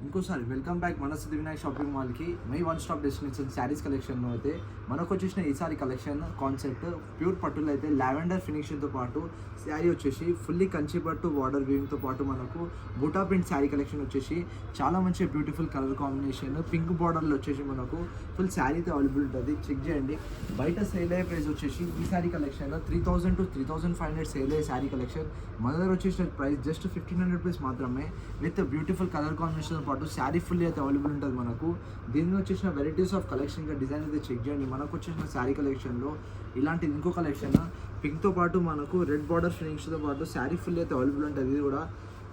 ఇంకోసారి welcome back మన సిద్ధివినాయక్ shopping మాల్కి my one stop destination saris కలెక్షన్లో అయితే మనకు వచ్చేసిన ఈ సారీ కలెక్షన్ కాన్సెప్ట్ ప్యూర్ పట్టులో అయితే లావెండర్ ఫినిషింగ్తో పాటు శారీ వచ్చేసి ఫుల్లీ కంచి పట్టు బార్డర్ వీవింగ్తో పాటు మనకు బూటా ప్రింట్ శారీ కలెక్షన్ వచ్చేసి చాలా మంచి బ్యూటిఫుల్ కలర్ కాంబినేషన్ పింక్ బార్డర్లో వచ్చేసి మనకు ఫుల్ శారీ అయితే అవైలబుల్ ఉంటుంది. చెక్ చేయండి. బయట సేల్ అయ్యే ప్రైస్ వచ్చేసి ఈ శారీ కలెక్షన్ 3000 to 3500 సేల్ అయ్యే శారీ కలెక్షన్. మన దగ్గర వచ్చేసిన ప్రైస్ జస్ట్ 1500 రూపీస్ మాత్రమే విత్ బ్యూటిఫుల్ కలర్ కాంబినేషన్ పాటు శారీ ఫుల్లీ అయితే అవైలబుల్ ఉంటుంది మనకు. దీనిలో వచ్చేసిన వెరైటీస్ ఆఫ్ కలెక్షన్ ఇంకా డిజైన్ అయితే చెక్ చేయండి. మనకు వచ్చేసిన శారీ కలెక్షన్లో ఇలాంటి ఇంకో కలెక్షన్ పింక్తో పాటు మనకు రెడ్ బార్డర్ ఫినిషింగ్తో పాటు శారీ ఫుల్లీ అయితే అవైలబుల్ ఉంటుంది. ఇది కూడా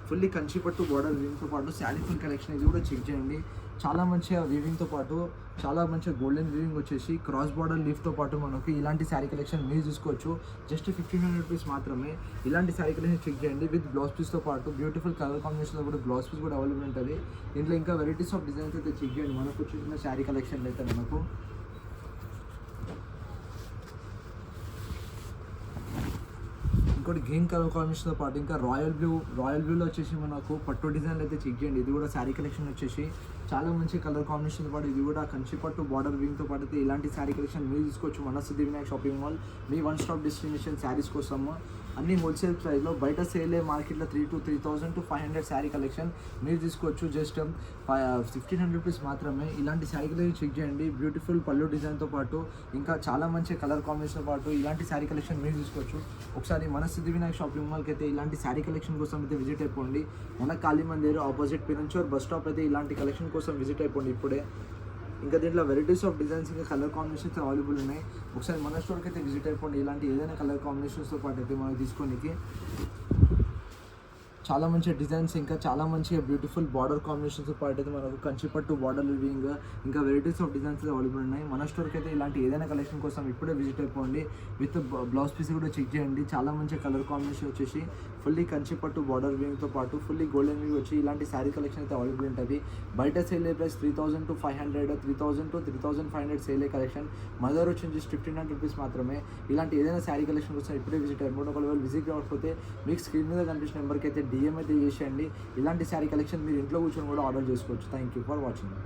ఫుల్లీ కంచి పట్టు బార్డర్ వీవింగ్తో పాటు శారీ ఫుల్ కలెక్షన్ ఇది కూడా చెక్ చేయండి. చాలా మంచిగా వీవింగ్తో పాటు చాలా మంచిగా గోల్డెన్ వీవింగ్ వచ్చేసి క్రాస్ బార్డర్ లీఫ్తో పాటు మనకు ఇలాంటి శారీ కలెక్షన్ మీరు చూసుకోవచ్చు. జస్ట్ 1500 రూపీస్ మాత్రమే. ఇలాంటి శారీ కలెక్షన్ చెక్ చేయండి విత్ బ్లౌజ్ పీస్తో పాటు బ్యూటిఫుల్ కలర్ కాంబినేషన్లో కూడా బ్లౌజ్ పీస్ కూడా అవైలబుల్ ఉంటుంది. దీంట్లో ఇంకా వెరైటీస్ ఆఫ్ డిజైన్స్ అయితే చెక్ చేయండి. మనకు వచ్చేసిన శారీ కలెక్షన్ అయితే మనకు ఇంకోటి గ్రీన్ కలర్ కాంబినేషన్తో పాటు ఇంకా రాయల్ బ్లూలో వచ్చేసి మనకు పట్టు డిజైన్లు అయితే చెక్ చేయండి. ఇది కూడా శారీ కలెక్షన్ వచ్చేసి చాలా మంచి కలర్ కాంబినేషన్తో పాటు ఇది కూడా కంచి పట్టు బార్డర్ వింగ్తో పాటు అయితే ఇలాంటి శారీ కలెక్షన్ మీరు తీసుకోవచ్చు. మన సిద్ధివినాయక్ షాపింగ్ మాల్ మీ వన్ స్టాప్ డెస్టినేషన్ శారీస్ కోసము అన్ని హోల్సేల్ ప్రైస్లో. బయట సేల్ మార్కెట్లో 3000 to 500 శారీ కలెక్షన్ మీరు తీసుకోవచ్చు. జస్ట్ 1500 రూపీస్ మాత్రమే. ఇలాంటి శారీ కలెక్షన్ చెక్ చేయండి. బ్యూటిఫుల్ పళ్ళు డిజైన్తో పాటు ఇంకా చాలా మంచి కలర్ కాంబినేషన్తో పాటు ఇలాంటి శారీ కలెక్షన్ మీరు తీసుకోవచ్చు. ఒకసారి మన సిద్ధివినాయక్ షాపింగ్ మాల్కి అయితే ఇలాంటి శారీ కలెక్షన్ కోసం అయితే విజిట్ అయిపోండి. మన కాళీ మందిర్ ఆపోజిట్ పిరంచోర్ బస్ స్టాప్ అయితే ఇలాంటి కలెక్షన్ కోసం విజిట్ అయిపోండి ఇప్పుడే. ఇంకా దీంట్లో వెరైటీస్ ఆఫ్ డిజైన్స్ ఇంకా కలర్ కాంబినేషన్స్ అవైలబుల్ ఉన్నాయి. ఒకసారి మన స్టోర్కి అయితే విజిట్ అయిపోండి. ఇలాంటి ఏదైనా కలర్ కాంబినేషన్స్తో పాటు అయితే మనం తీసుకోనికి చాలా మంచి డిజైన్స్ ఇంకా చాలా మంచిగా బ్యూటిఫుల్ బార్డర్ కాంబినేషన్స్తో పాటు అయితే మనకు కంచిపట్టు బార్డర్ లివింగ్ ఇంకా వెరైటీస్ ఆఫ్ డిజైన్స్ అవైలబుల్ ఉన్నాయి. మన స్టోర్కి అయితే ఇలాంటి ఏదైనా కలెక్షన్ కోసం ఇప్పుడే విజిట్ అయిపోండి. విత్ బ్లౌజ్ పీస్ కూడా చెక్ చేయండి. చాలా మంచి కలర్ కాంబినేషన్ వచ్చేసి ఫుల్లీ కంచిపట్టు బార్డర్ వింగ్తో పాటు ఫుల్లీ గోల్డెన్ వింగ్ వచ్చి ఇలాంటి శారీ కలెక్షన్ అయితే అవైలబుల్ ఉంటుంది. బయట సేల్ అయ్యే ప్రైస్ 3000 to 500 3000 to 3500 సేల్ అయ్యే కలెక్షన్. మన దగ్గర వచ్చి జస్ట్ 1500 రూపీస్ మాత్రమే. ఇలాంటి ఏదైనా శారీ కలెక్షన్ కోసం ఇప్పుడే విజిట్ అయిపోండి. ఒకవేళ విజిట్ కాకపోతే మీకు స్క్రీన్ మీద కనిపించిన నెంబర్కి అయితే DM అయితే చేసేయండి. ఇలాంటి శారీ కలెక్షన్ మీరు ఇంట్లో కూర్చొని కూడా ఆర్డర్ చేసుకోవచ్చు. Thank you for watching.